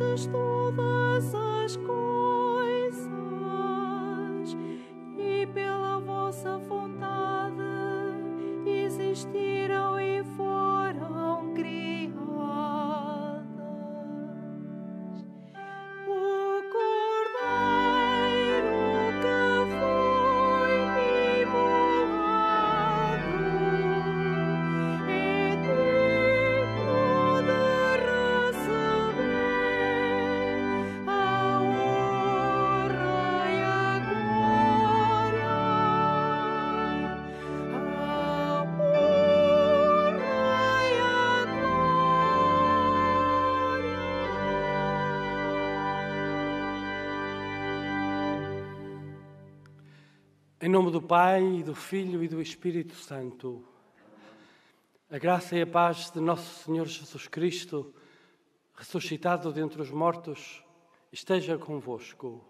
criaste todas as coisas e pela vossa vontade existiram e foram criadas. O Cordeiro que foi imolado é digno de receber a honra e a glória, a honra e a Em nome do Pai, e do Filho e do Espírito Santo, a graça e a paz de nosso Senhor Jesus Cristo, ressuscitado dentre os mortos, esteja convosco.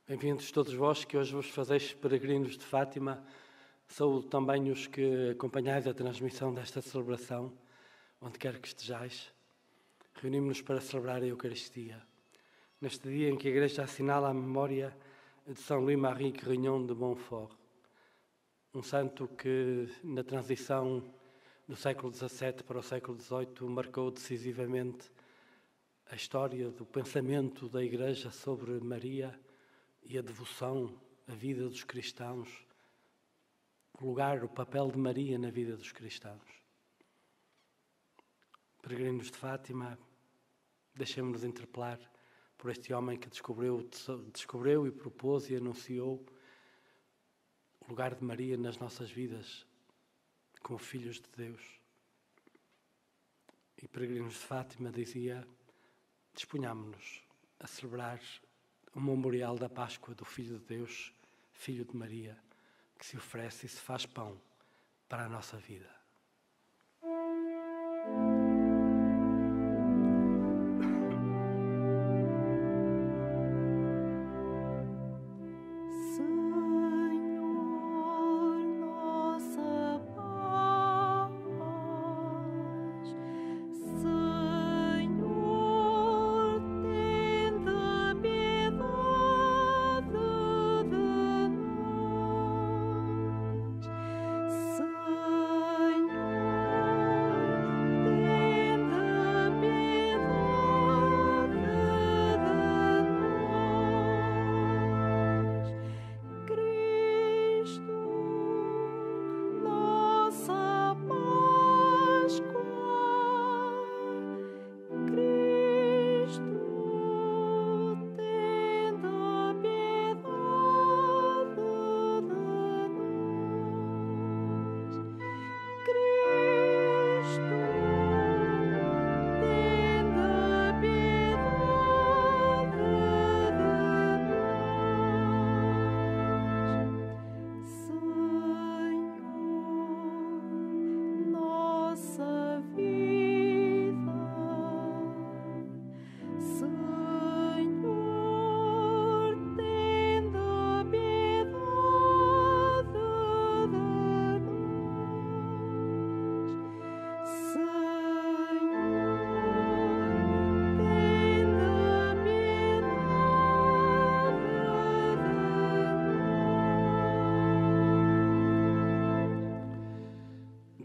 Bem-vindos todos vós que hoje vos fazeis peregrinos de Fátima. Saúdo também os que acompanhais a transmissão desta celebração, onde quer que estejais. Reunimos-nos para celebrar a Eucaristia. Neste dia em que a Igreja assinala a memória de São Louis-Marie Grignon de Montfort, um santo que, na transição do século XVII para o século XVIII, marcou decisivamente a história do pensamento da Igreja sobre Maria e a devoção, a vida dos cristãos, o lugar, o papel de Maria na vida dos cristãos. Peregrinos de Fátima, deixemos-nos interpelar por este homem que descobriu e propôs e anunciou o lugar de Maria nas nossas vidas como filhos de Deus. E Peregrinos de Fátima dizia: disponhamos-nos a celebrar o memorial da Páscoa do Filho de Deus, Filho de Maria, que se oferece e se faz pão para a nossa vida.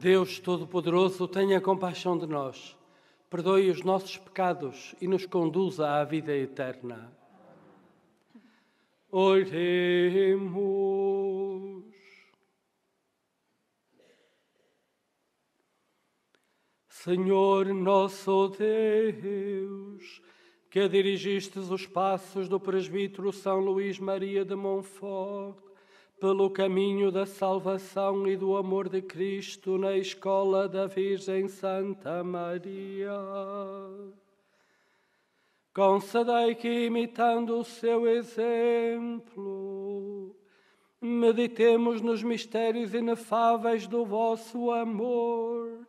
Deus Todo-Poderoso, tenha compaixão de nós, perdoe os nossos pecados e nos conduza à vida eterna. Oremos. Senhor nosso Deus, que dirigistes os passos do presbítero São Luís Maria de Montfort pelo caminho da salvação e do amor de Cristo na escola da Virgem Santa Maria, concedei que, imitando o seu exemplo, meditemos nos mistérios inefáveis do vosso amor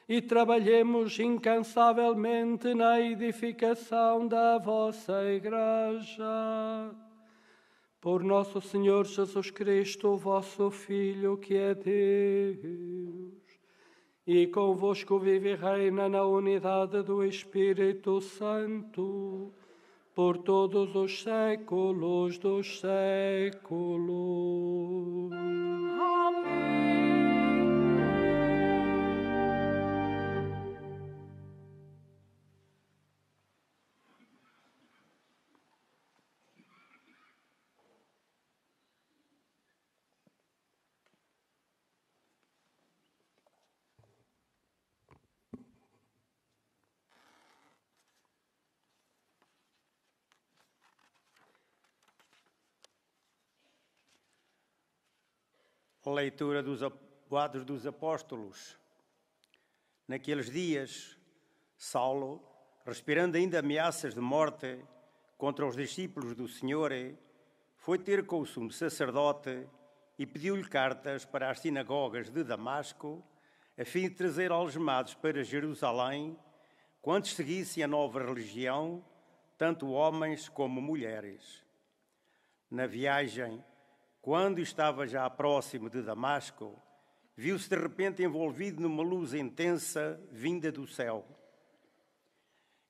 e trabalhemos incansavelmente na edificação da vossa Igreja. Por nosso Senhor Jesus Cristo, vosso Filho, que é Deus, e convosco vive e reina na unidade do Espírito Santo, por todos os séculos dos séculos. Leitura dos Atos dos Apóstolos. Naqueles dias, Saulo, respirando ainda ameaças de morte contra os discípulos do Senhor, foi ter com o sumo sacerdote e pediu-lhe cartas para as sinagogas de Damasco, a fim de trazer algemados para Jerusalém, quantos seguissem a nova religião, tanto homens como mulheres. Na viagem, quando estava já próximo de Damasco, viu-se de repente envolvido numa luz intensa vinda do céu.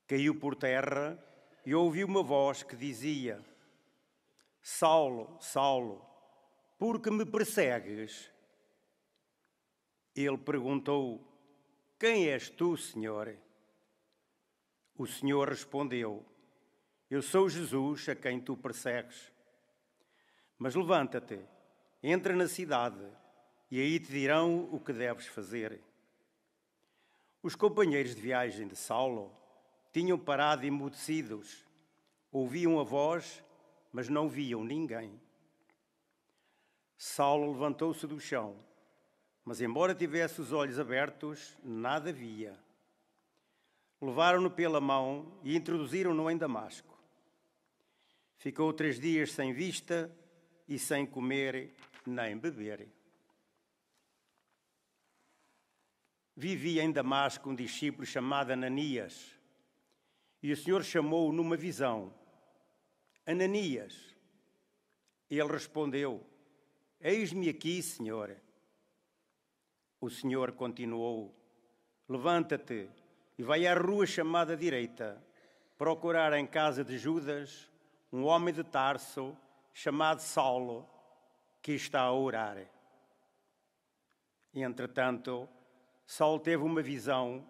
Caiu por terra e ouviu uma voz que dizia: Saulo, Saulo, por que me persegues? Ele perguntou: Quem és tu, Senhor? O Senhor respondeu: Eu sou Jesus a quem tu persegues. Mas levanta-te, entra na cidade, e aí te dirão o que deves fazer. Os companheiros de viagem de Saulo tinham parado emudecidos, ouviam a voz, mas não viam ninguém. Saulo levantou-se do chão, mas embora tivesse os olhos abertos, nada via. Levaram-no pela mão e introduziram-no em Damasco. Ficou 3 dias sem vista e sem comer nem beber. Vivia em Damasco um discípulo chamado Ananias, e o Senhor chamou-o numa visão: Ananias. Ele respondeu: Eis-me aqui, Senhor. O Senhor continuou: Levanta-te e vai à rua chamada direita, procurar em casa de Judas um homem de Tarso, chamado Saulo, que está a orar. Entretanto, Saulo teve uma visão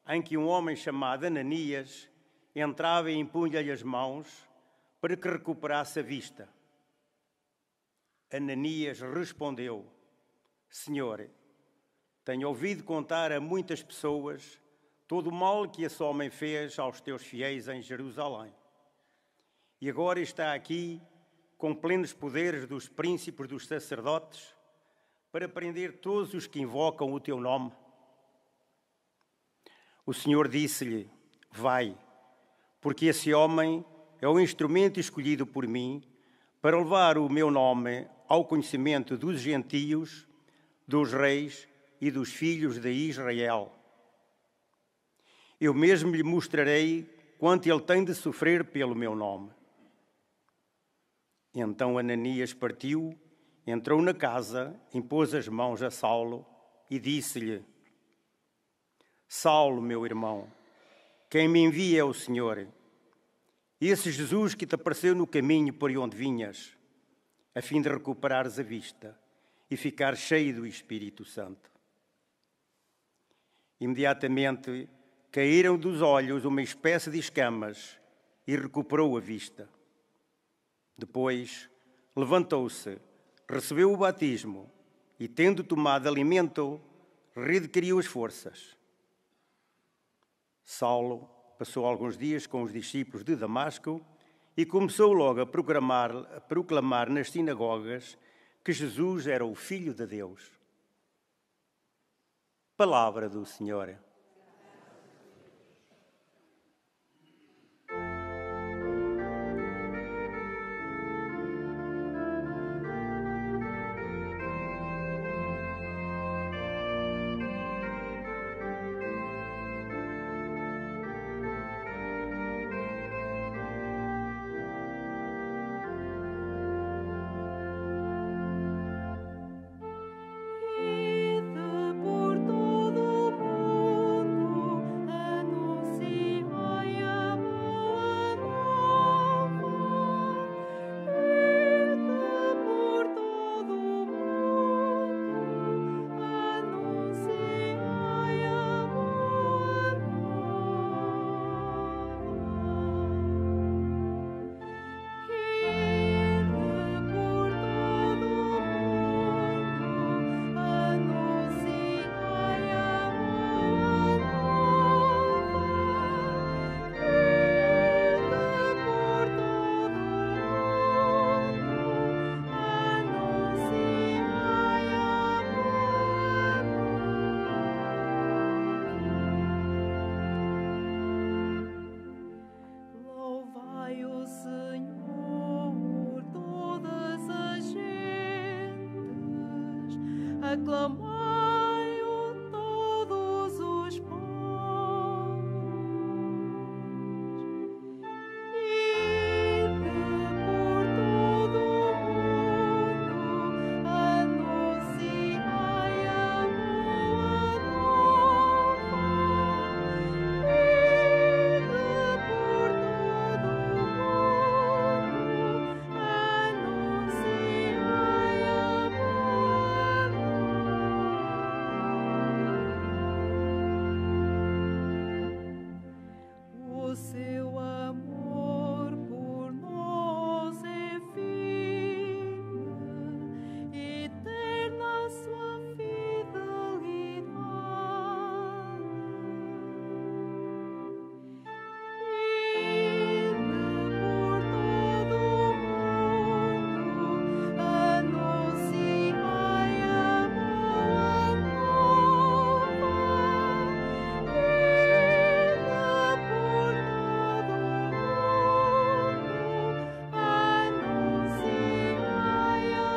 em que um homem chamado Ananias entrava e impunha-lhe as mãos para que recuperasse a vista. Ananias respondeu: Senhor, tenho ouvido contar a muitas pessoas todo o mal que esse homem fez aos teus fiéis em Jerusalém. E agora está aqui com plenos poderes dos príncipes dos sacerdotes, para prender todos os que invocam o teu nome. O Senhor disse-lhe: Vai, porque esse homem é o instrumento escolhido por mim para levar o meu nome ao conhecimento dos gentios, dos reis e dos filhos de Israel. Eu mesmo lhe mostrarei quanto ele tem de sofrer pelo meu nome. Então Ananias partiu, entrou na casa, impôs as mãos a Saulo e disse-lhe: Saulo, meu irmão, quem me envia é o Senhor. Esse Jesus que te apareceu no caminho por onde vinhas, a fim de recuperares a vista e ficar cheio do Espírito Santo. Imediatamente caíram dos olhos uma espécie de escamas e recuperou a vista. Depois levantou-se, recebeu o batismo e, tendo tomado alimento, readquiriu as forças. Saulo passou alguns dias com os discípulos de Damasco e começou logo a proclamar nas sinagogas que Jesus era o Filho de Deus. Palavra do Senhor. Ide por todo aclamai-o todos os povos. Ide por todo o mundo, anunciai a boa nova. Ide por todo o mundo, anunciai a boa. O seu amor por nós é firme, eterna sua fidelidade. Ide por todo o mundo, anunciai a boa nova. Ide por todo o mundo, anunciai a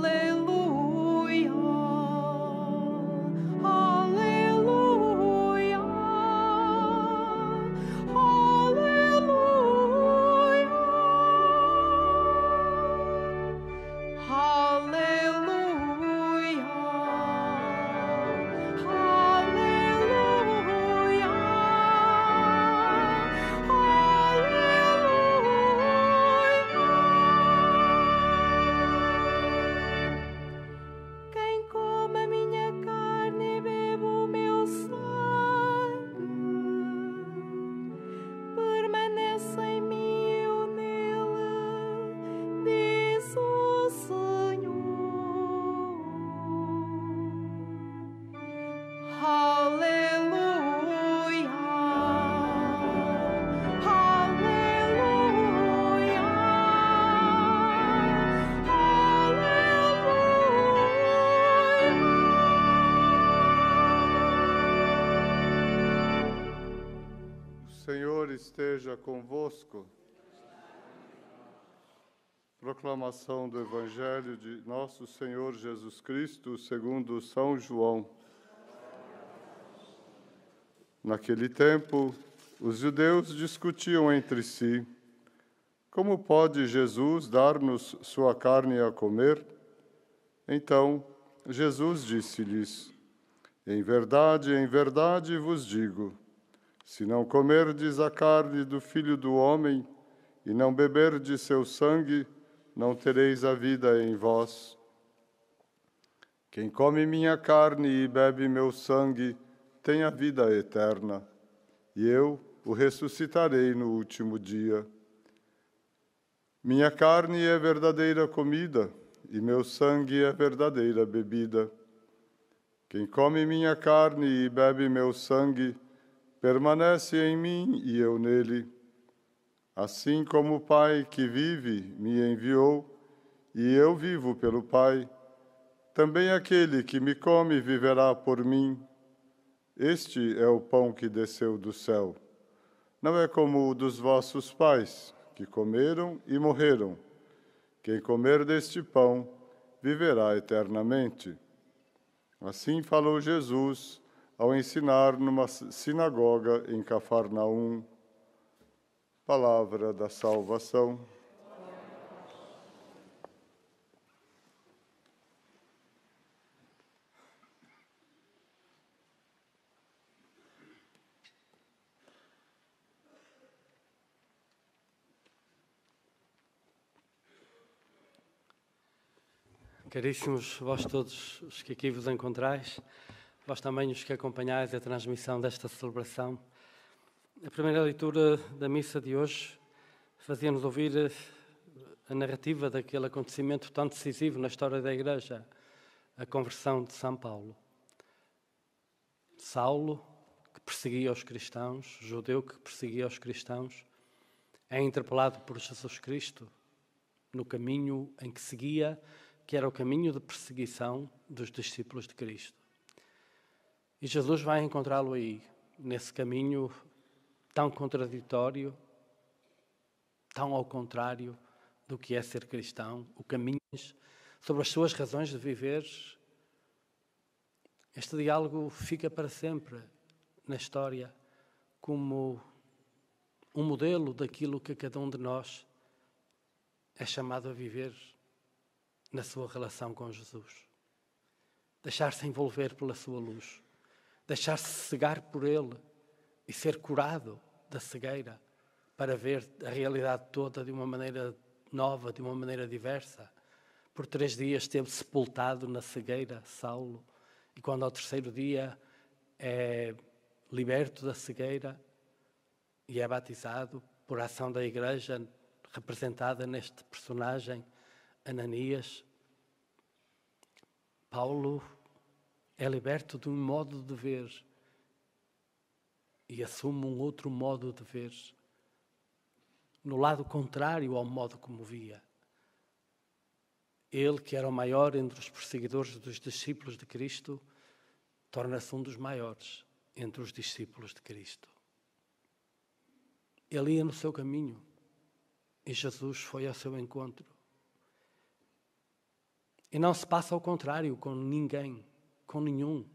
Aleluia, aleluia, aleluia, quem come a minha carne e bebe o meu sangue, permanece em mim e eu nele, diz o Senhor. Aleluia, aleluia, O Senhor esteja convosco. Proclamação do Evangelho de Nosso Senhor Jesus Cristo segundo São João. Naquele tempo, os judeus discutiam entre si: como pode Jesus dar-nos sua carne a comer? Então, Jesus disse-lhes: em verdade vos digo, se não comerdes a carne do Filho do Homem e não beberdes seu sangue, não tereis a vida em vós. Quem come minha carne e bebe meu sangue tem a vida eterna, e eu o ressuscitarei no último dia. Minha carne é verdadeira comida, e meu sangue é verdadeira bebida. Quem come minha carne e bebe meu sangue, permanece em mim e eu nele. Assim como o Pai que vive me enviou, e eu vivo pelo Pai, também aquele que me come viverá por mim. Este é o pão que desceu do céu. Não é como o dos vossos pais, que comeram e morreram. Quem comer deste pão viverá eternamente. Assim falou Jesus ao ensinar numa sinagoga em Cafarnaum. Palavra da salvação. Caríssimos, vós todos os que aqui vos encontrais, vós também os que acompanhais a transmissão desta celebração, a primeira leitura da missa de hoje fazia-nos ouvir a narrativa daquele acontecimento tão decisivo na história da Igreja, a conversão de São Paulo. Saulo, que perseguia os cristãos, judeu que perseguia os cristãos, é interpelado por Jesus Cristo no caminho em que seguia, que era o caminho de perseguição dos discípulos de Cristo. E Jesus vai encontrá-lo aí, nesse caminho tão contraditório, tão ao contrário do que é ser cristão, o caminho sobre as suas razões de viver. Este diálogo fica para sempre na história como um modelo daquilo que cada um de nós é chamado a viver na sua relação com Jesus. Deixar-se envolver pela sua luz, deixar-se cegar por Ele e ser curado da cegueira para ver a realidade toda de uma maneira nova, de uma maneira diversa. Por 3 dias esteve sepultado na cegueira, Saulo, e quando ao 3º dia é liberto da cegueira e é batizado por ação da Igreja, representada neste personagem, Ananias, Paulo é liberto de um modo de ver e assume um outro modo de ver, no lado contrário ao modo como via. Ele, que era o maior entre os perseguidores dos discípulos de Cristo, torna-se um dos maiores entre os discípulos de Cristo. Ele ia no seu caminho e Jesus foi ao seu encontro. E não se passa ao contrário com ninguém, com nenhum.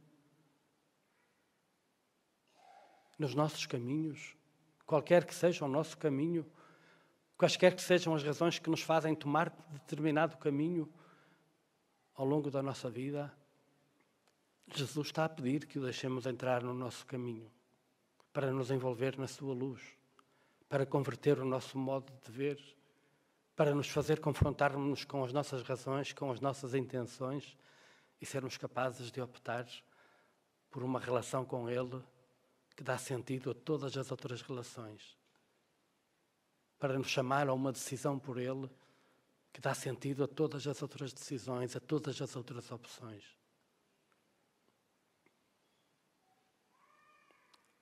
Nos nossos caminhos, qualquer que seja o nosso caminho, quaisquer que sejam as razões que nos fazem tomar determinado caminho ao longo da nossa vida, Jesus está a pedir que o deixemos entrar no nosso caminho, para nos envolver na sua luz, para converter o nosso modo de ver, para nos fazer confrontarmos com as nossas razões, com as nossas intenções e sermos capazes de optar por uma relação com Ele que dá sentido a todas as outras relações, para nos chamar a uma decisão por Ele que dá sentido a todas as outras decisões, a todas as outras opções.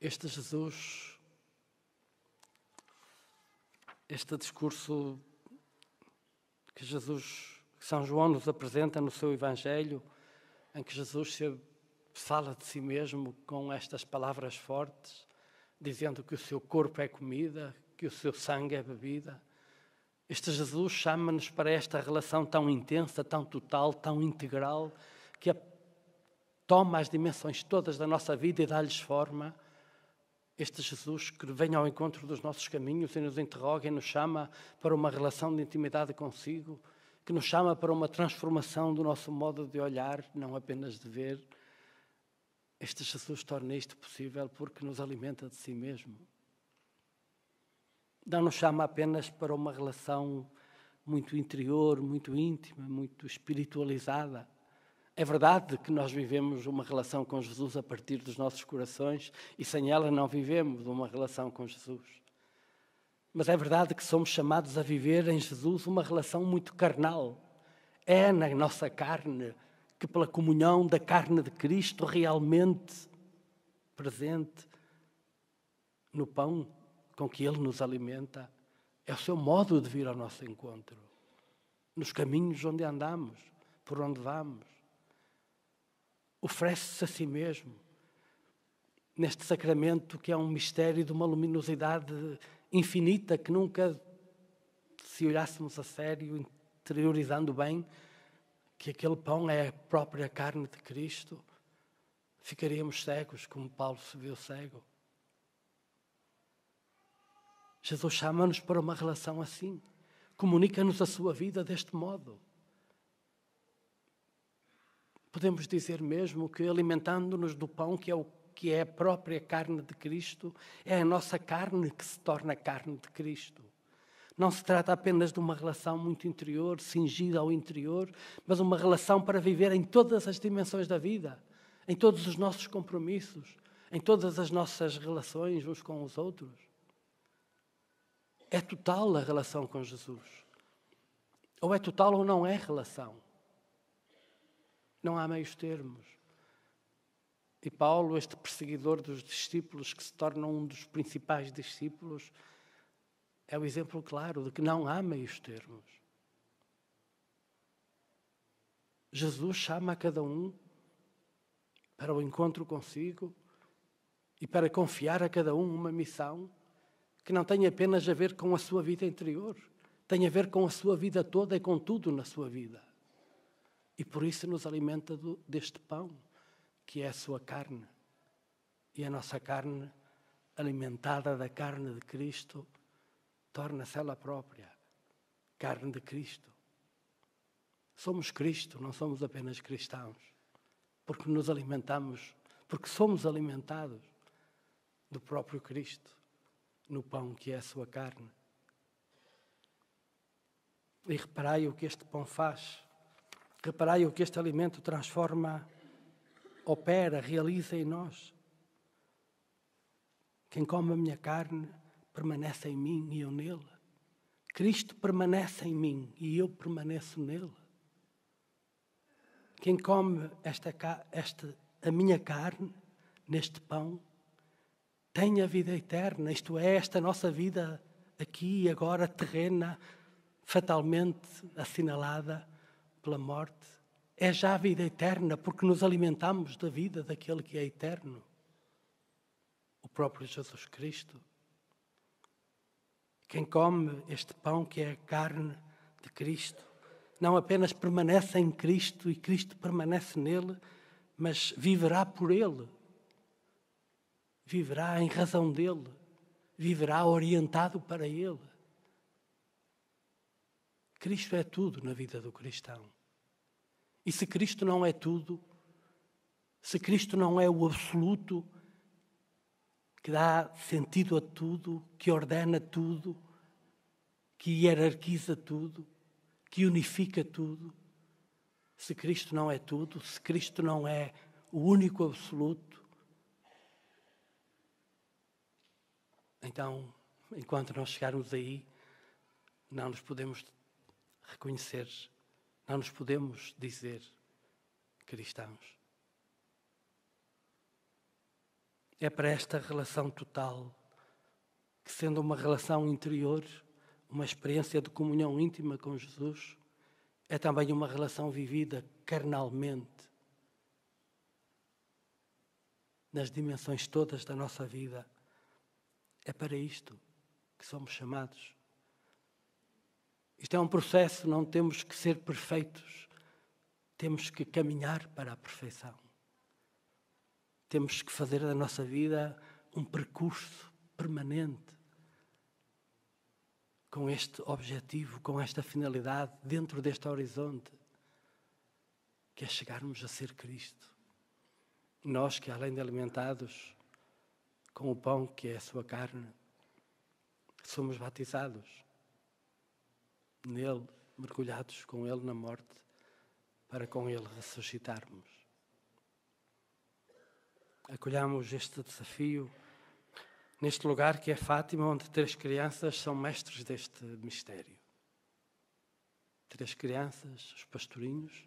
Este Jesus, este discurso que São João nos apresenta no seu Evangelho, em que Jesus fala de si mesmo com estas palavras fortes, dizendo que o seu corpo é comida, que o seu sangue é bebida. Este Jesus chama-nos para esta relação tão intensa, tão total, tão integral, que toma as dimensões todas da nossa vida e dá-lhes forma. Este Jesus que vem ao encontro dos nossos caminhos e nos interroga e nos chama para uma relação de intimidade consigo, que nos chama para uma transformação do nosso modo de olhar, não apenas de ver. Este Jesus torna isto possível porque nos alimenta de si mesmo. Não nos chama apenas para uma relação muito interior, muito íntima, muito espiritualizada. É verdade que nós vivemos uma relação com Jesus a partir dos nossos corações e sem ela não vivemos uma relação com Jesus. Mas é verdade que somos chamados a viver em Jesus uma relação muito carnal. É na nossa carne que, pela comunhão da carne de Cristo realmente presente no pão com que Ele nos alimenta, é o seu modo de vir ao nosso encontro, nos caminhos onde andamos, por onde vamos. Oferece-se a si mesmo, neste sacramento que é um mistério de uma luminosidade infinita, que nunca, se olhássemos a sério, interiorizando bem, que aquele pão é a própria carne de Cristo, ficaríamos cegos, como Paulo se viu cego. Jesus chama-nos para uma relação assim, comunica-nos a sua vida deste modo. Podemos dizer mesmo que alimentando-nos do pão que é a própria carne de Cristo, é a nossa carne que se torna carne de Cristo. Não se trata apenas de uma relação muito interior, cingida ao interior, mas uma relação para viver em todas as dimensões da vida, em todos os nossos compromissos, em todas as nossas relações uns com os outros. É total a relação com Jesus. Ou é total ou não é relação. Não há meios termos. E Paulo, este perseguidor dos discípulos, que se torna um dos principais discípulos, é o exemplo claro de que não há meios termos. Jesus chama a cada um para o encontro consigo e para confiar a cada um uma missão que não tem apenas a ver com a sua vida interior, tem a ver com a sua vida toda e com tudo na sua vida. E por isso nos alimenta deste pão, que é a sua carne. E a nossa carne, alimentada da carne de Cristo, torna-se ela própria carne de Cristo. Somos Cristo, não somos apenas cristãos, porque nos alimentamos, porque somos alimentados do próprio Cristo, no pão que é a sua carne. E reparai o que este pão faz, reparai o que este alimento transforma, opera, realiza em nós. Quem come a minha carne permanece em mim e eu nele. Cristo permanece em mim e eu permaneço nele. Quem come a minha carne, neste pão, tem a vida eterna, isto é, esta nossa vida aqui e agora terrena, fatalmente assinalada pela morte, é já a vida eterna, porque nos alimentamos da vida daquele que é eterno, o próprio Jesus Cristo. Quem come este pão, que é a carne de Cristo, não apenas permanece em Cristo e Cristo permanece nele, mas viverá por ele, viverá em razão dele, viverá orientado para ele. Cristo é tudo na vida do cristão. E se Cristo não é tudo, se Cristo não é o absoluto, que dá sentido a tudo, que ordena tudo, que hierarquiza tudo, que unifica tudo, se Cristo não é tudo, se Cristo não é o único absoluto, então, enquanto nós chegarmos aí, não nos podemos reconhecer, não nos podemos dizer cristãos. É para esta relação total, que sendo uma relação interior, uma experiência de comunhão íntima com Jesus, é também uma relação vivida carnalmente, nas dimensões todas da nossa vida. É para isto que somos chamados. Isto é um processo, não temos que ser perfeitos, temos que caminhar para a perfeição. Temos que fazer da nossa vida um percurso permanente, com este objetivo, com esta finalidade, dentro deste horizonte, que é chegarmos a ser Cristo. Nós que, além de alimentados com o pão que é a sua carne, somos batizados nele, mergulhados com ele na morte, para com ele ressuscitarmos. Acolhamos este desafio neste lugar que é Fátima, onde 3 crianças são mestres deste mistério. 3 crianças, os pastorinhos,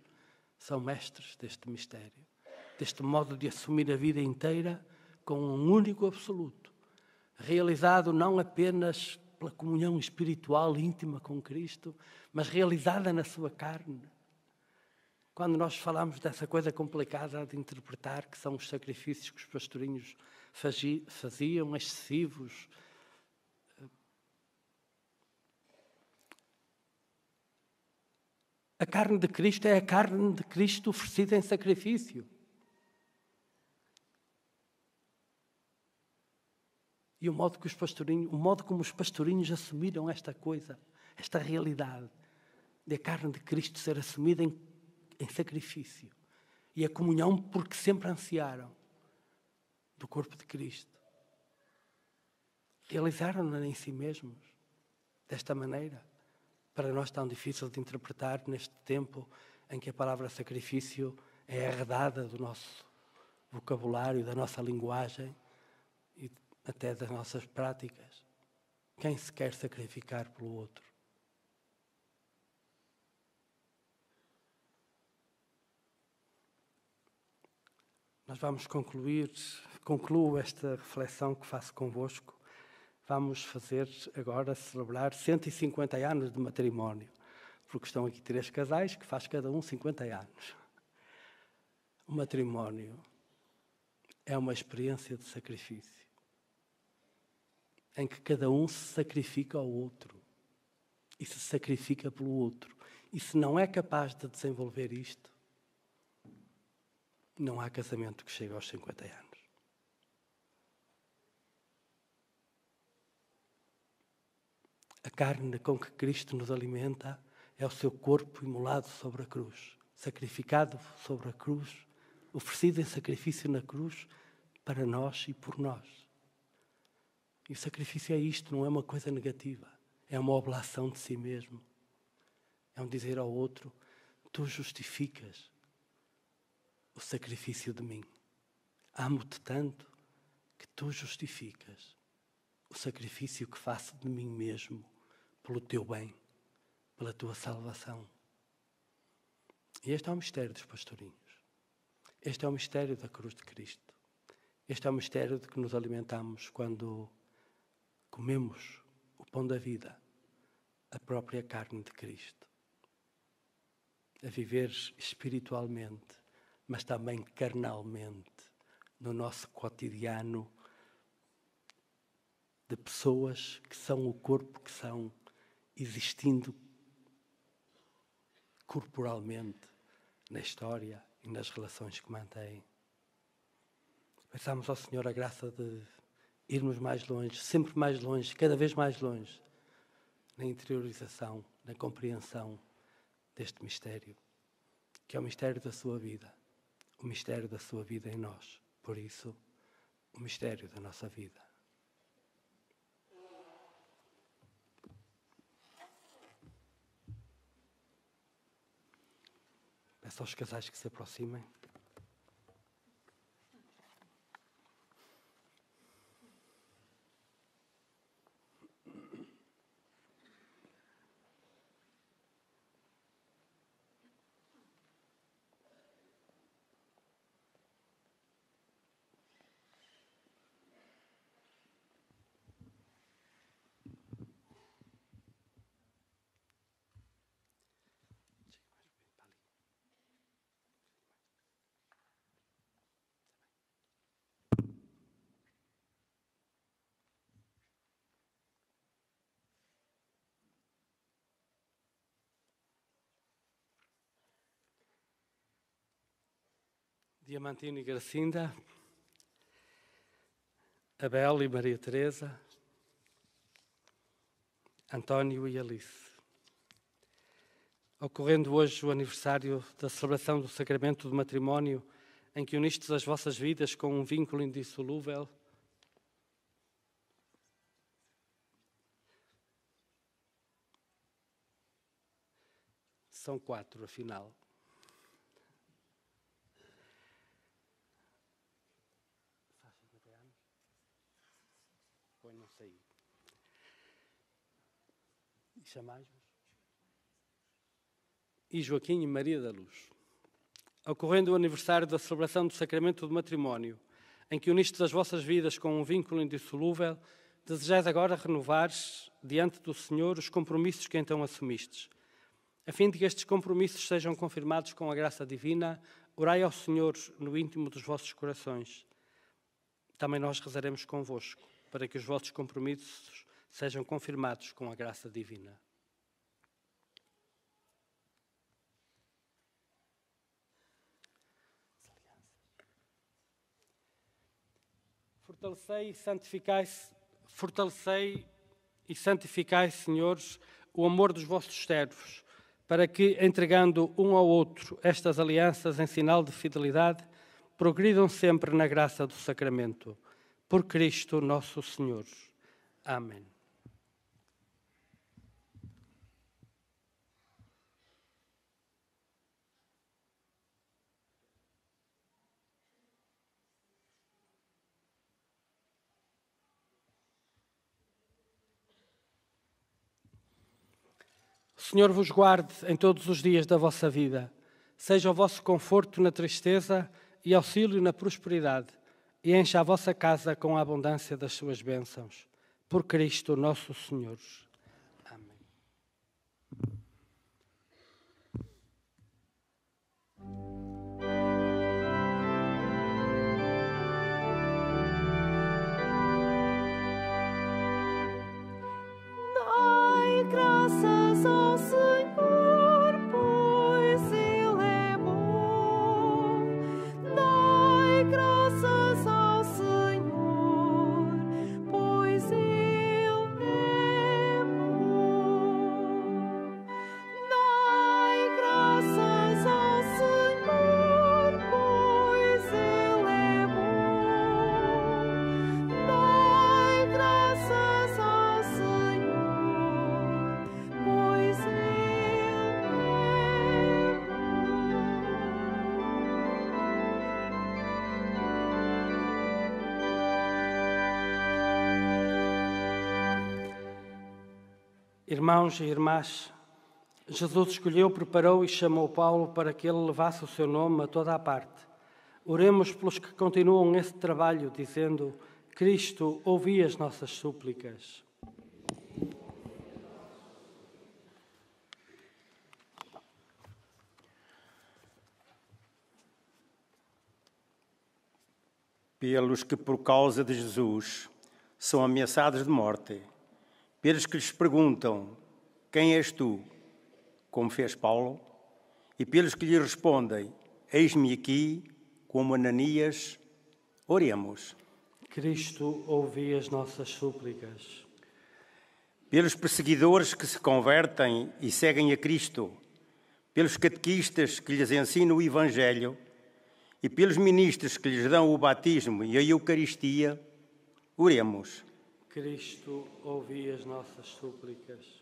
são mestres deste mistério, deste modo de assumir a vida inteira com um único absoluto, realizado não apenas pela comunhão espiritual íntima com Cristo, mas realizada na sua carne. Quando nós falamos dessa coisa complicada de interpretar, que são os sacrifícios que os pastorinhos faziam, excessivos, a carne de Cristo é a carne de Cristo oferecida em sacrifício. E o modo como os pastorinhos assumiram esta coisa, esta realidade, de a carne de Cristo ser assumida em sacrifício. E a comunhão porque sempre ansiaram do corpo de Cristo. Realizaram-na em si mesmos, desta maneira, para nós tão difícil de interpretar neste tempo em que a palavra sacrifício é arredada do nosso vocabulário, da nossa linguagem e até das nossas práticas. Quem se quer sacrificar pelo outro? Nós vamos concluo esta reflexão que faço convosco. Vamos fazer agora, celebrar 150 anos de matrimónio, porque estão aqui 3 casais que faz cada um 50 anos. O matrimónio é uma experiência de sacrifício, em que cada um se sacrifica ao outro e se sacrifica pelo outro. E se não é capaz de desenvolver isto, não há casamento que chegue aos 50 anos. A carne com que Cristo nos alimenta é o seu corpo imolado sobre a cruz, sacrificado sobre a cruz, oferecido em sacrifício na cruz para nós e por nós. E o sacrifício é isto, não é uma coisa negativa, é uma oblação de si mesmo. É um dizer ao outro: tu justificas o sacrifício de mim. Amo-te tanto que tu justificas o sacrifício que faço de mim mesmo pelo teu bem, pela tua salvação. E este é o mistério dos pastorinhos. Este é o mistério da cruz de Cristo. Este é o mistério de que nos alimentamos quando comemos o pão da vida, a própria carne de Cristo. A viver espiritualmente, mas também carnalmente, no nosso cotidiano, de pessoas que são o corpo que são, existindo corporalmente na história e nas relações que mantêm. Peçamos ao Senhor a graça de irmos mais longe, sempre mais longe, cada vez mais longe, na interiorização, na compreensão deste mistério, que é o mistério da sua vida, o mistério da sua vida em nós. Por isso, o mistério da nossa vida. Peço aos casais que se aproximem. Diamantino e Gracinda, Abel e Maria Teresa, António e Alice. Ocorrendo hoje o aniversário da celebração do sacramento do matrimónio, em que unistes as vossas vidas com um vínculo indissolúvel, são 4, afinal. Não sei. E chamais-vos? E Joaquim e Maria da Luz. Ocorrendo o aniversário da celebração do sacramento do matrimónio, em que unistes as vossas vidas com um vínculo indissolúvel, desejais agora renovar diante do Senhor os compromissos que então assumistes. A fim de que estes compromissos sejam confirmados com a graça divina, orai ao Senhor no íntimo dos vossos corações. Também nós rezaremos convosco, para que os vossos compromissos sejam confirmados com a graça divina. Fortalecei e santificai, senhores, o amor dos vossos servos, para que, entregando um ao outro estas alianças em sinal de fidelidade, progridam sempre na graça do sacramento. Por Cristo nosso Senhor. Amém. O Senhor vos guarde em todos os dias da vossa vida. Seja o vosso conforto na tristeza e auxílio na prosperidade, e encha a vossa casa com a abundância das suas bênçãos. Por Cristo nosso Senhor. Amém. Dai graças ao Senhor, pois Ele é bom. Dai graças ao Senhor, pois Ele é bom. Dai graças ao Senhor, pois Ele é bom. Dai graças ao Senhor, pois Ele é Irmãos e irmãs, Jesus escolheu, preparou e chamou Paulo para que ele levasse o seu nome a toda a parte. Oremos pelos que continuam esse trabalho, dizendo: Cristo, ouvi as nossas súplicas. Pelos que por causa de Jesus são ameaçados de morte, pelos que lhes perguntam: quem és tu? Como fez Paulo, e pelos que lhe respondem: eis-me aqui, como Ananias, oremos. Cristo, ouvi as nossas súplicas. Pelos perseguidores que se convertem e seguem a Cristo, pelos catequistas que lhes ensinam o Evangelho e pelos ministros que lhes dão o batismo e a Eucaristia, oremos. Cristo, ouvi as nossas súplicas.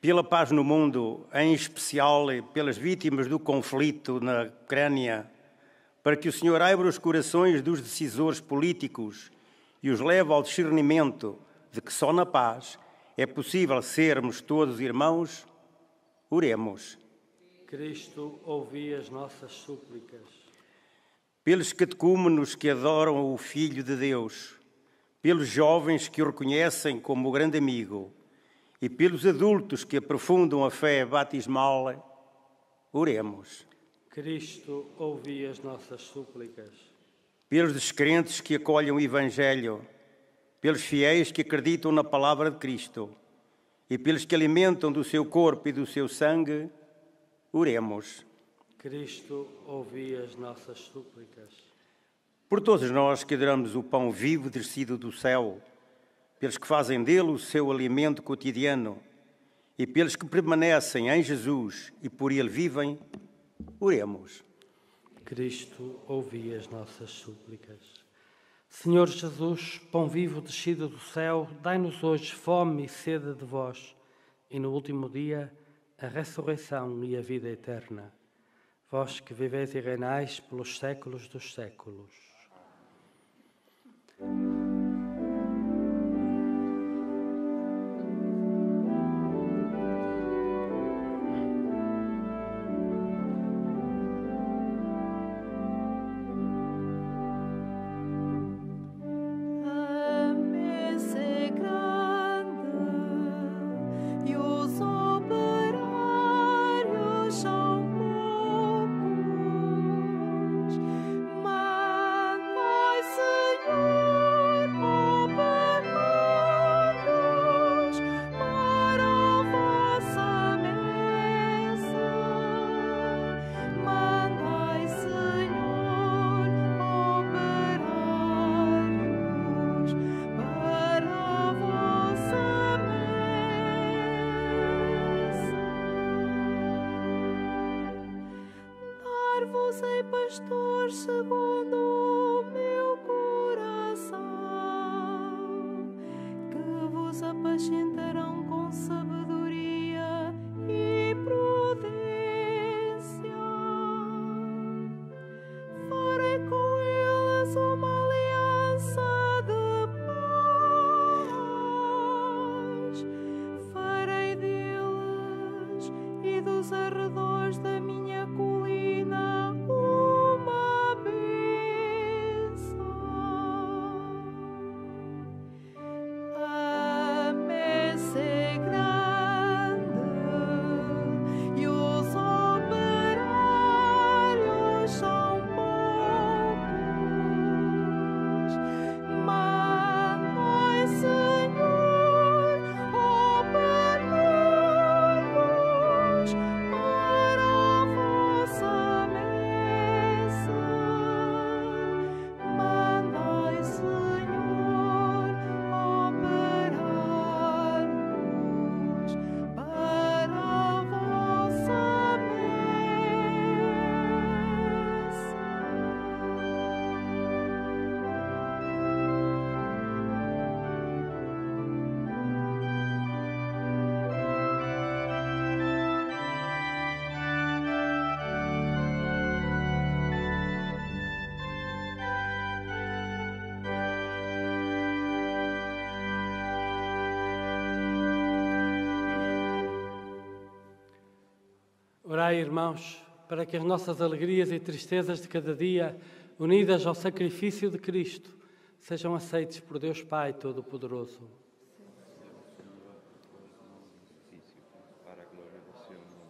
Pela paz no mundo, em especial pelas vítimas do conflito na Ucrânia, para que o Senhor abra os corações dos decisores políticos e os leve ao discernimento de que só na paz é possível sermos todos irmãos, oremos. Cristo, ouvi as nossas súplicas. Pelos catecúmenos que adoram o Filho de Deus, pelos jovens que o reconhecem como o grande amigo e pelos adultos que aprofundam a fé batismal, oremos. Cristo, ouvi as nossas súplicas. Pelos descrentes que acolhem o Evangelho, pelos fiéis que acreditam na palavra de Cristo e pelos que alimentam do seu corpo e do seu sangue, oremos. Cristo, ouvi as nossas súplicas. Por todos nós que adoramos o pão vivo descido do céu, pelos que fazem dele o seu alimento cotidiano e pelos que permanecem em Jesus e por ele vivem, oremos. Cristo, ouvi as nossas súplicas. Senhor Jesus, pão vivo descido do céu, dai-nos hoje fome e sede de vós, e no último dia a ressurreição e a vida eterna. Vós que viveis e reinais pelos séculos dos séculos. A mesa é grande e os operários são poucos. Mandai, Senhor, operários para a vossa mesa. Mandai, Senhor, operários para a vossa mesa. Dar-vos-ei pastor segundo o meu coração, que vos apacentarão com sabedoria e prudência. Farei com eles uma aliança de paz. Farei deles e dos arredores da minha colina uma bênção. Orai, irmãos, para que as nossas alegrias e tristezas de cada dia, unidas ao sacrifício de Cristo, sejam aceites por Deus Pai Todo-Poderoso. Para a glória do seu nome,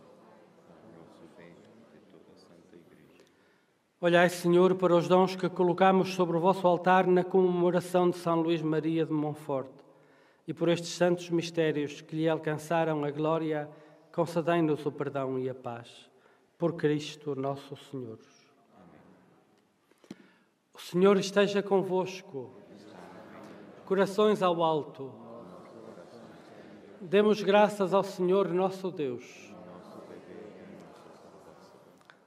para o nosso bem de toda a Santa Igreja. Olhai, Senhor, para os dons que colocamos sobre o vosso altar na comemoração de São Luís Maria de Montfort, e por estes santos mistérios que lhe alcançaram a glória, concedei-nos o perdão e a paz. Por Cristo nosso Senhor. Amém. O Senhor esteja convosco. Corações ao alto. Demos graças ao Senhor nosso Deus.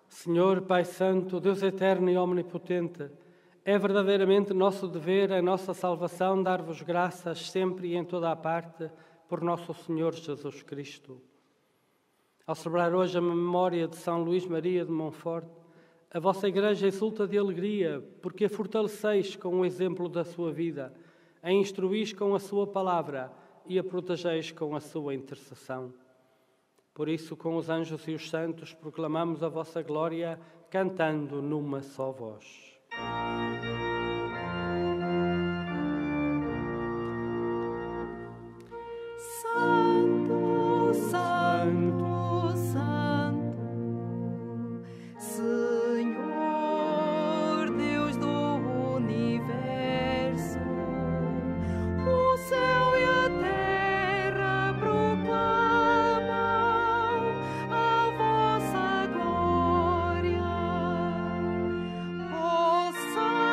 Senhor, Pai Santo, Deus eterno e omnipotente, é verdadeiramente nosso dever, a nossa salvação, dar-vos graças sempre e em toda a parte por nosso Senhor Jesus Cristo. Ao celebrar hoje a memória de São Luís Maria de Montfort, a vossa Igreja exulta de alegria, porque a fortaleceis com o exemplo da sua vida, a instruís com a sua palavra e a protegeis com a sua intercessão. Por isso, com os anjos e os santos, proclamamos a vossa glória, cantando numa só voz. Santo, Santo, Santo, Senhor Deus do universo, o céu e a terra proclamam a vossa glória. Hosana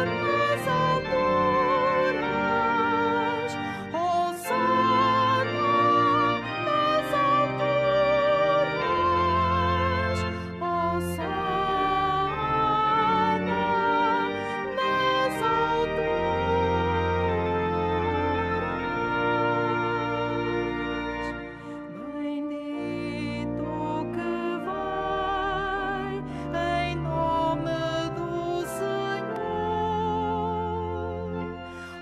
nas alturas, Hosana nas alturas, Hosana nas alturas. Bendito que vai em nome do Senhor.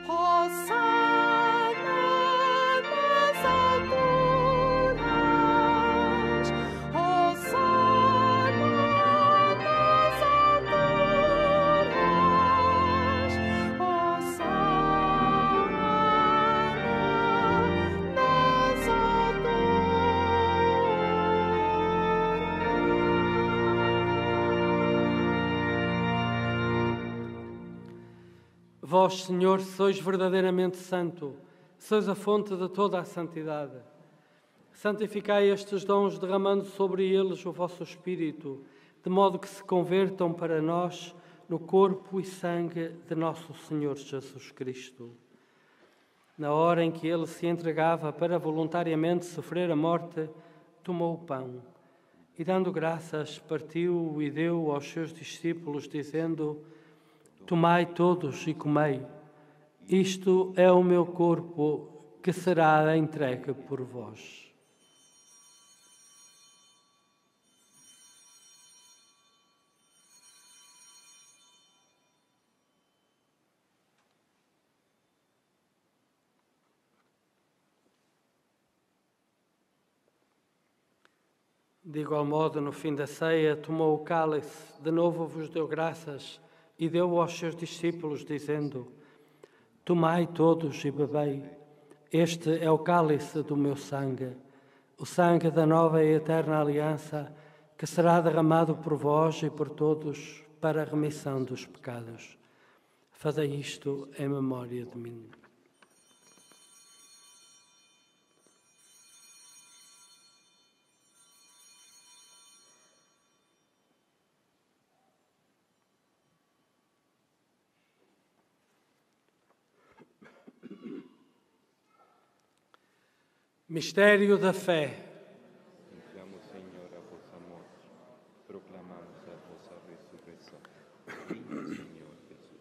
Hosana nas alturas, Hosana nas alturas, Hosana nas alturas. Vós, Senhor, sois verdadeiramente santo, sois a fonte de toda a santidade. Santificai estes dons, derramando sobre eles o vosso Espírito, de modo que se convertam para nós no corpo e sangue de nosso Senhor Jesus Cristo. Na hora em que ele se entregava para voluntariamente sofrer a morte, tomou o pão e, dando graças, partiu-o e deu aos seus discípulos, dizendo: Tomai todos e comei. Isto é o meu corpo que será entregue por vós. De igual modo, no fim da ceia, tomou o cálice, de novo vos deu graças e deu aos seus discípulos, dizendo: Tomai todos e bebei. Este é o cálice do meu sangue, o sangue da nova e eterna aliança, que será derramado por vós e por todos para a remissão dos pecados. Fazei isto em memória de mim. Mistério da fé. Anunciamos, Senhor, a vossa morte, proclamamos a vossa ressurreição. Vinha, Senhor Jesus.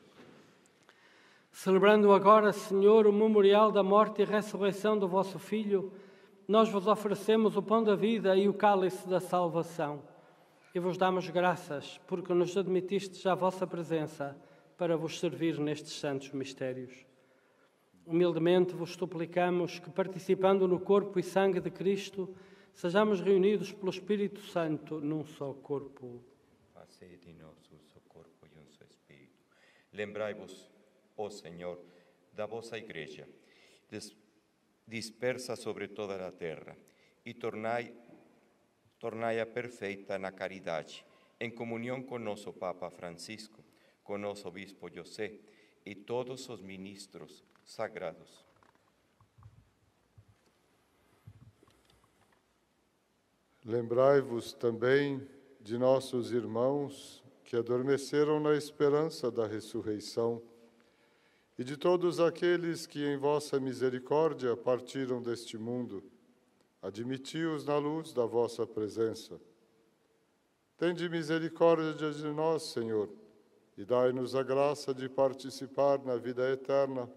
Celebrando agora, Senhor, o memorial da morte e ressurreição do vosso Filho, nós vos oferecemos o pão da vida e o cálice da salvação. E vos damos graças, porque nos admitistes à vossa presença para vos servir nestes santos mistérios. Humildemente vos suplicamos que, participando no corpo e sangue de Cristo, sejamos reunidos pelo Espírito Santo num só corpo. Fazei de nós um só corpo e um só espírito. Lembrai-vos, ó Senhor, da vossa Igreja, dispersa sobre toda a terra, e tornai-a perfeita na caridade, em comunhão com nosso Papa Francisco, com nosso Bispo José e todos os ministros sagrados. Lembrai-vos também de nossos irmãos que adormeceram na esperança da ressurreição e de todos aqueles que em vossa misericórdia partiram deste mundo. Admiti-os na luz da vossa presença. Tende misericórdia de nós, Senhor, e dai-nos a graça de participar na vida eterna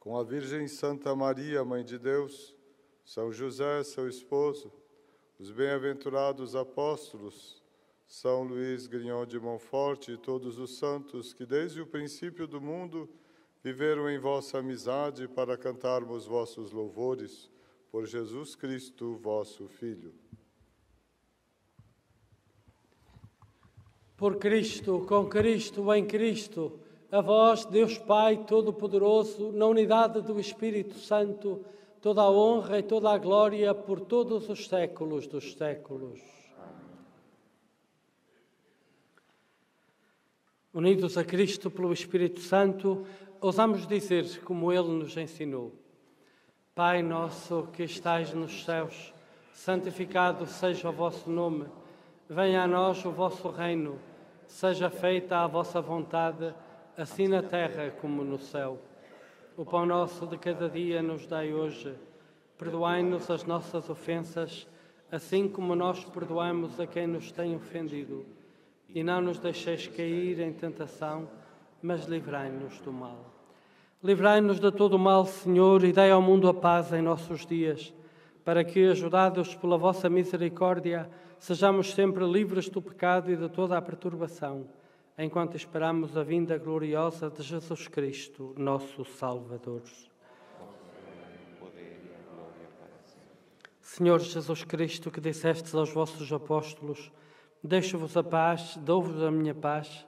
com a Virgem Santa Maria, Mãe de Deus, São José, seu esposo, os bem-aventurados apóstolos, São Luís Grignon de Montfort e todos os santos que desde o princípio do mundo viveram em vossa amizade para cantarmos vossos louvores, por Jesus Cristo, vosso Filho. Por Cristo, com Cristo, em Cristo, a vós, Deus Pai Todo-Poderoso, na unidade do Espírito Santo, toda a honra e toda a glória por todos os séculos dos séculos. Unidos a Cristo pelo Espírito Santo, ousamos dizer, como Ele nos ensinou: Pai nosso que estais nos céus, santificado seja o vosso nome. Venha a nós o vosso reino. Seja feita a vossa vontade, assim na terra como no céu. O pão nosso de cada dia nos dai hoje. Perdoai-nos as nossas ofensas, assim como nós perdoamos a quem nos tem ofendido. E não nos deixeis cair em tentação, mas livrai-nos do mal. Livrai-nos de todo o mal, Senhor, e dai ao mundo a paz em nossos dias, para que, ajudados pela vossa misericórdia, sejamos sempre livres do pecado e de toda a perturbação, enquanto esperamos a vinda gloriosa de Jesus Cristo, nosso Salvador. Senhor Jesus Cristo, que dissestes aos vossos apóstolos: deixo-vos a paz, dou-vos a minha paz.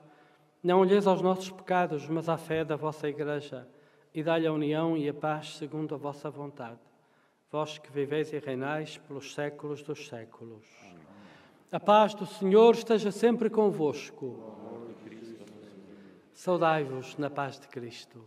Não olheis aos nossos pecados, mas à fé da vossa Igreja, e dai-lhe a união e a paz segundo a vossa vontade. Vós que viveis e reinais pelos séculos dos séculos. A paz do Senhor esteja sempre convosco. Saudai-vos na paz de Cristo.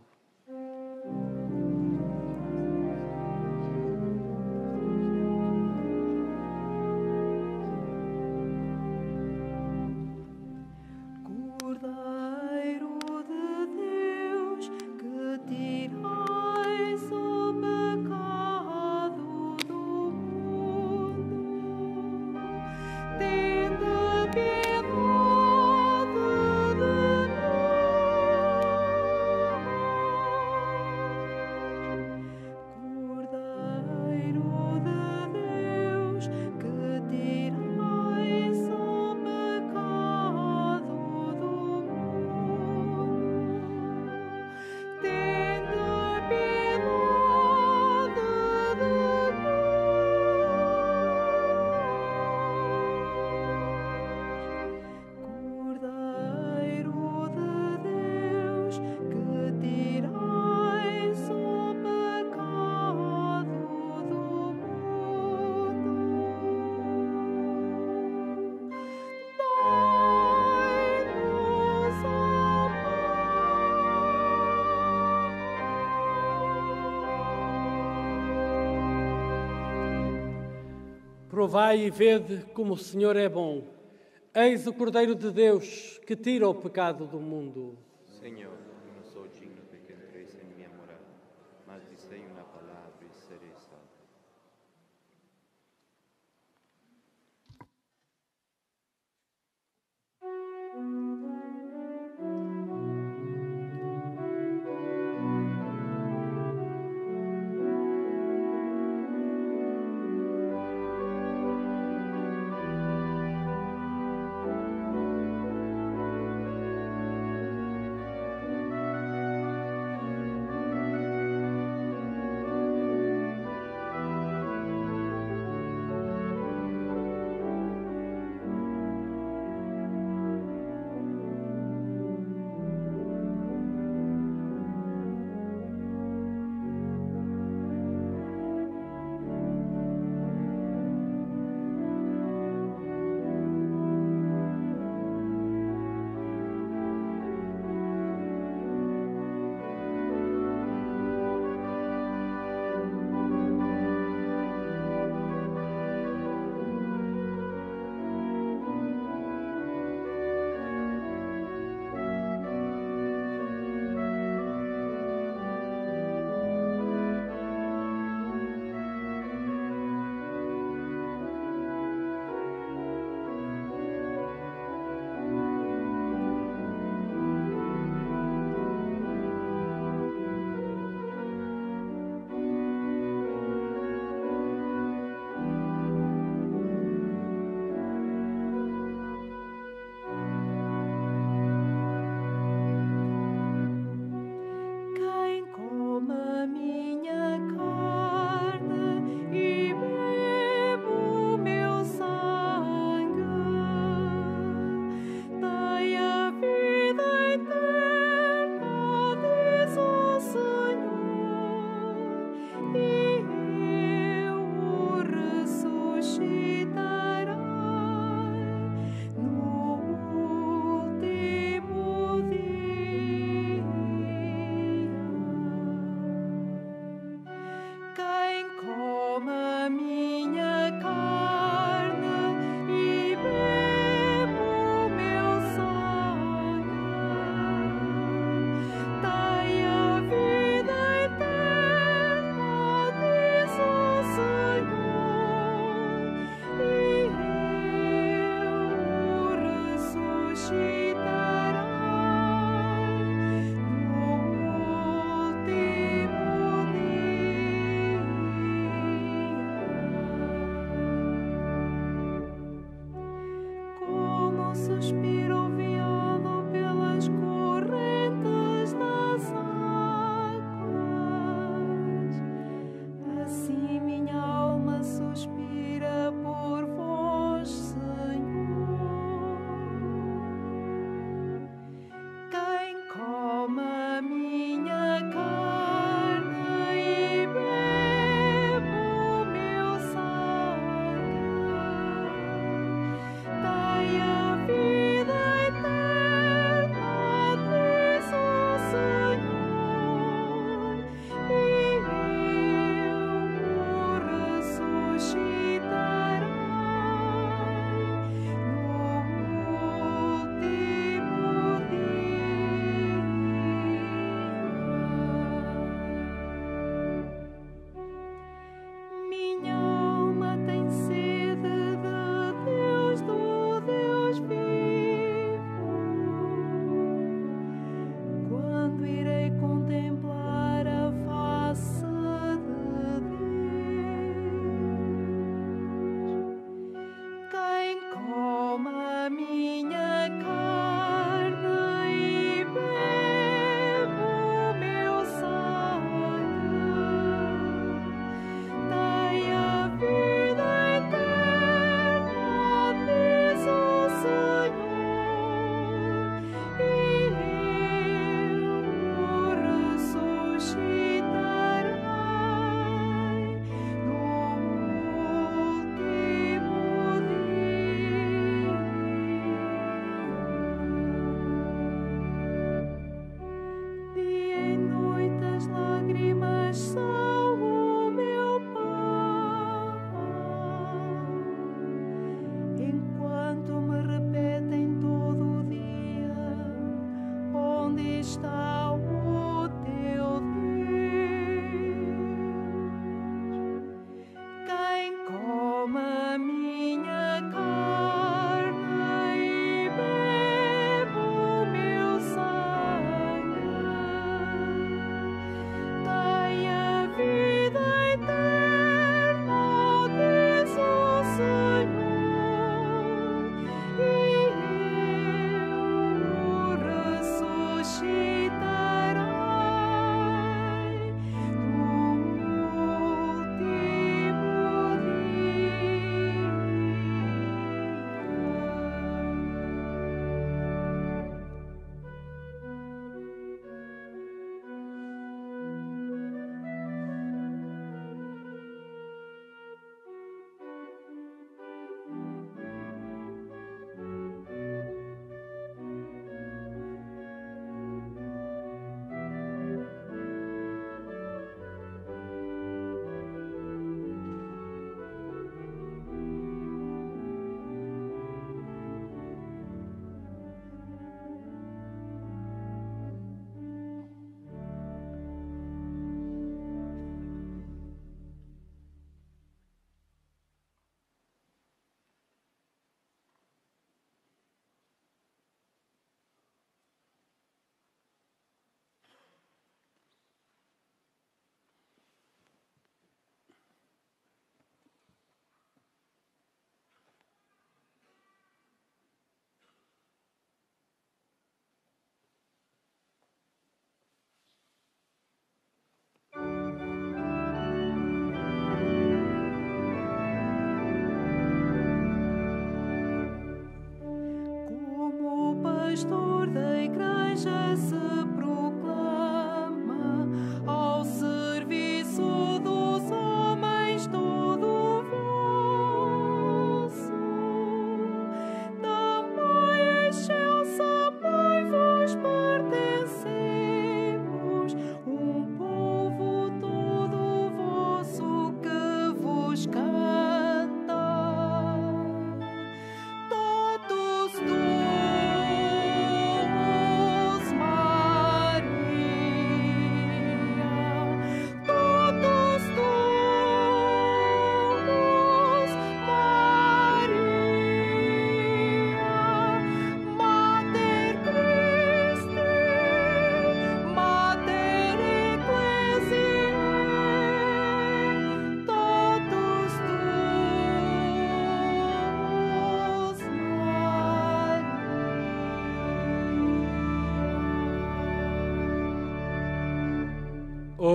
Provai e vede como o Senhor é bom. Eis o Cordeiro de Deus que tira o pecado do mundo. Senhor, eu não sou digno de que entreis em minha morada, mas dizei uma palavra e serei salvo.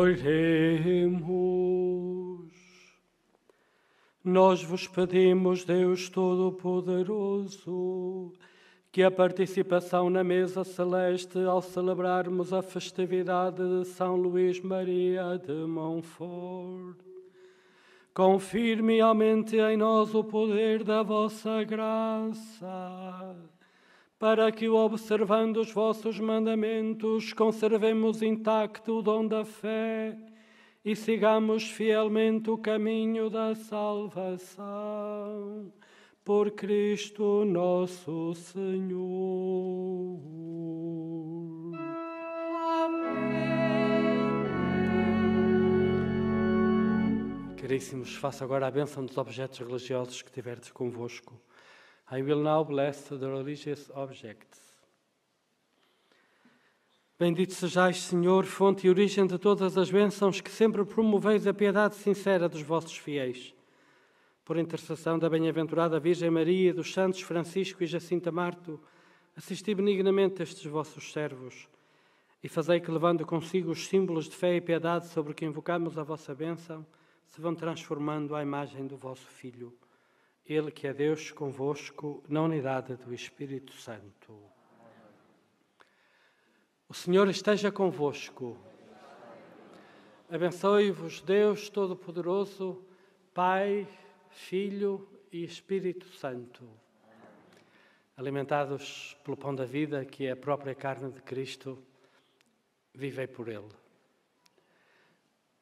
Oremos. Nós vos pedimos, Deus Todo-Poderoso, que a participação na mesa celeste ao celebrarmos a festividade de São Luís Maria de Montfort, confirme e aumente em nós o poder da vossa graça, para que, observando os vossos mandamentos, conservemos intacto o dom da fé e sigamos fielmente o caminho da salvação. Por Cristo nosso Senhor. Amém. Caríssimos, faço agora a bênção dos objetos religiosos que tiverdes convosco. I will now bless the religious objects. Bendito sejais, Senhor, fonte e origem de todas as bênçãos, que sempre promoveis a piedade sincera dos vossos fiéis. Por intercessão da bem-aventurada Virgem Maria, dos santos Francisco e Jacinta Marto, assisti benignamente estes vossos servos e fazei que, levando consigo os símbolos de fé e piedade sobre que invocamos a vossa bênção, se vão transformando à imagem do vosso Filho. Ele que é Deus convosco, na unidade do Espírito Santo. O Senhor esteja convosco. Abençoe-vos Deus Todo-Poderoso, Pai, Filho e Espírito Santo. Alimentados pelo pão da vida, que é a própria carne de Cristo, vivei por Ele.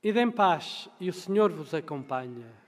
Ide em paz e o Senhor vos acompanha.